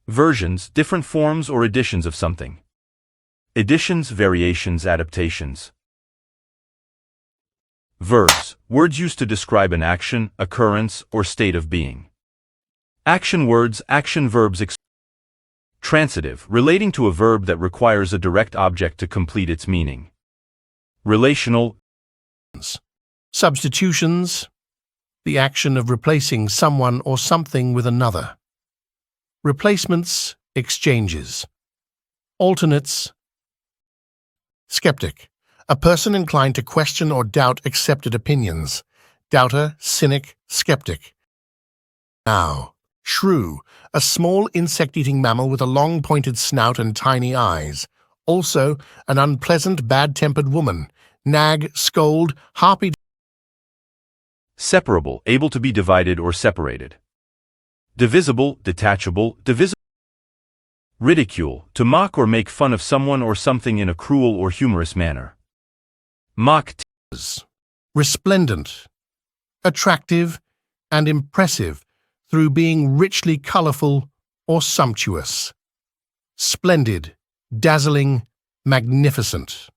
Versions, different forms or editions of something. Editions, variations, adaptations. Verbs, words used to describe an action, occurrence, or state of being. Action words, action verbs. Transitive, relating to a verb that requires a direct object to complete its meaning. Relational. Substitutions, the action of replacing someone or something with another. Replacements, exchanges. Alternates. Skeptic, a person inclined to question or doubt accepted opinions. Doubter, cynic, skeptic. Now, shrew, a small insect-eating mammal with a long pointed snout and tiny eyes. Also, an unpleasant, bad-tempered woman. Nag, scold, harpy. Separable, able to be divided or separated. Divisible, detachable, divisible. Ridicule, to mock or make fun of someone or something in a cruel or humorous manner. Mock. Resplendent, attractive, and impressive through being richly colorful or sumptuous. Splendid, dazzling, magnificent.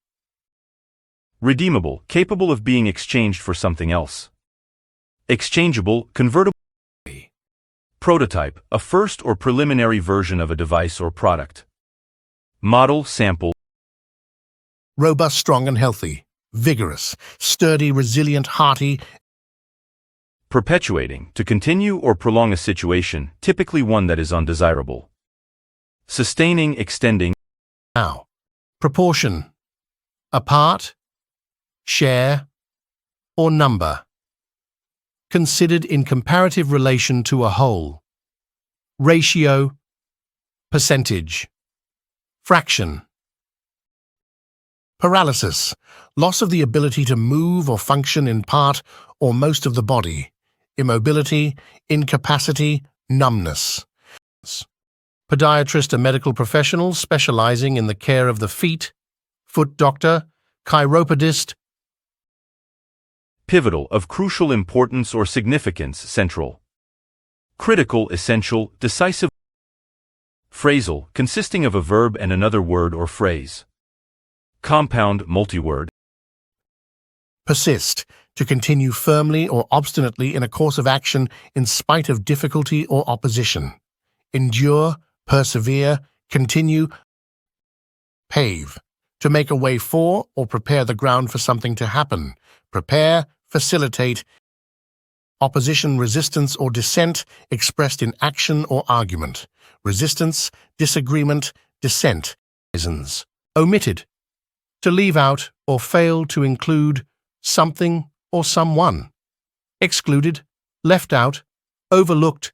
Redeemable, capable of being exchanged for something else. Exchangeable, convertible. Prototype, a first or preliminary version of a device or product. Model, sample. Robust, strong, and healthy. Vigorous, sturdy, resilient, hearty. Perpetuating, to continue or prolong a situation, typically one that is undesirable. Sustaining, extending. Now, proportion, a part, share, or number. Considered in comparative relation to a whole. Ratio, percentage. Fraction. Paralysis, loss of the ability to move or function in part or most of the body. Immobility, incapacity, numbness. Podiatrist, a medical professional specializing in the care of the feet. Foot doctor, chiropodist. Pivotal, of crucial importance or significance, central. Critical, essential, decisive. Phrasal, consisting of a verb and another word or phrase. Compound, multi-word. Persist, to continue firmly or obstinately in a course of action in spite of difficulty or opposition. Endure, persevere, continue. Pave, to make a way for or prepare the ground for something to happen. Prepare, facilitate. Opposition, resistance, or dissent expressed in action or argument. Resistance, disagreement, dissent. Reasons. Omitted, to leave out or fail to include something or someone. Excluded, left out, overlooked.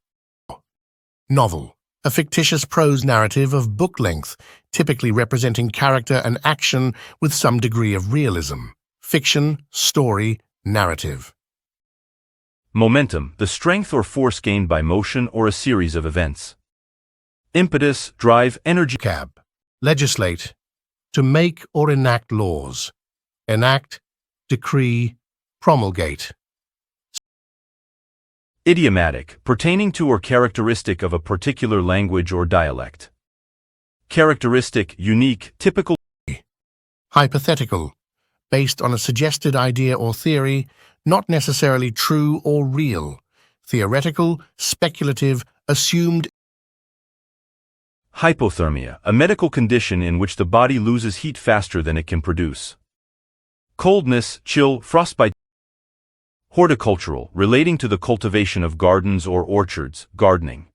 Novel, a fictitious prose narrative of book length, typically representing character and action with some degree of realism. Fiction, story, narrative. Momentum, the strength or force gained by motion or a series of events. Impetus, drive, energy. Cab, legislate, to make or enact laws. Enact, decree, promulgate. Idiomatic, pertaining to or characteristic of a particular language or dialect. Characteristic, unique, typical. Hypothetical, based on a suggested idea or theory, not necessarily true or real. Theoretical, speculative, assumed. Hypothermia, a medical condition in which the body loses heat faster than it can produce. Coldness, chill, frostbite. Horticultural, relating to the cultivation of gardens or orchards, gardening.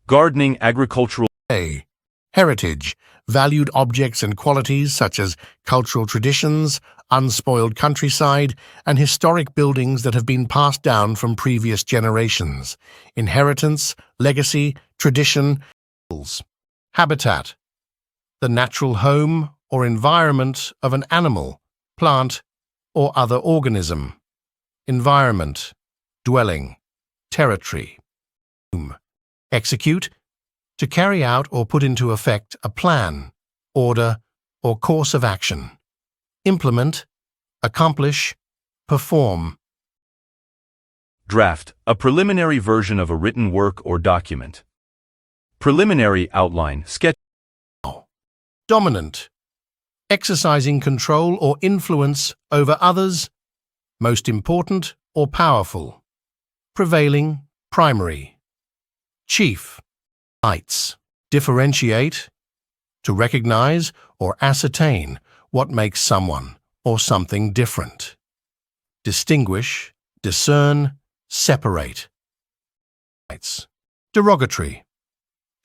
Gardening, agricultural. A. Heritage, valued objects and qualities such as cultural traditions, unspoiled countryside, and historic buildings that have been passed down from previous generations. Inheritance, legacy, tradition. Habitat, the natural home or environment of an animal, plant, or other organism. Environment, dwelling, territory. Execute, to carry out or put into effect a plan, order, or course of action. Implement, accomplish, perform. Draft, a preliminary version of a written work or document. Preliminary outline, sketch. Dominant. Exercising control or influence over others. Most important or powerful. Prevailing, primary. Chief. Lights. Differentiate. To recognize or ascertain what makes someone or something different. Distinguish, discern, separate. Derogatory.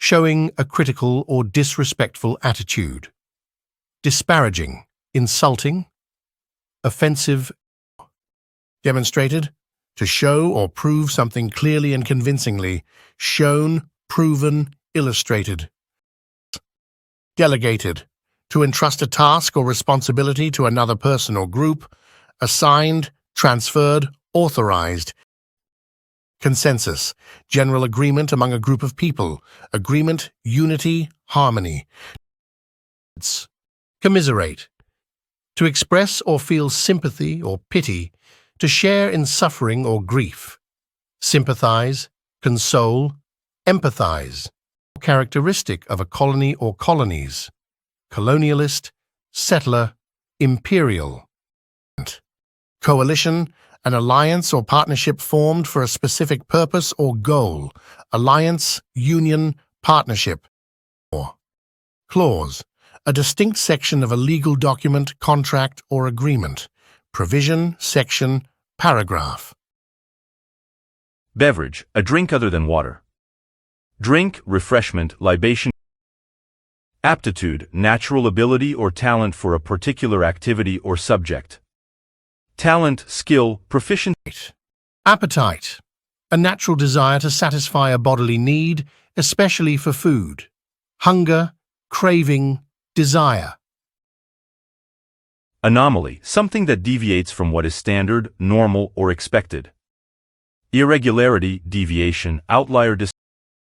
Showing a critical or disrespectful attitude. Disparaging, insulting. Offensive. Demonstrated. To show or prove something clearly and convincingly. Shown, proven, illustrated. Delegated. To entrust a task or responsibility to another person or group. Assigned, transferred, authorized. Consensus. General agreement among a group of people. Agreement, unity, harmony. Commiserate. To express or feel sympathy or pity. To share in suffering or grief. Sympathize, console, empathize. Characteristic of a colony or colonies. Colonialist, settler, imperial. Coalition. An alliance or partnership formed for a specific purpose or goal. Alliance, union, partnership. Clause. A distinct section of a legal document, contract, or agreement. Provision, section, paragraph. Beverage, a drink other than water. Drink, refreshment, libation. Aptitude, natural ability or talent for a particular activity or subject. Talent, skill, proficiency. Appetite. A natural desire to satisfy a bodily need, especially for food. Hunger, craving, desire. Anomaly, something that deviates from what is standard, normal, or expected. Irregularity, deviation, outlier.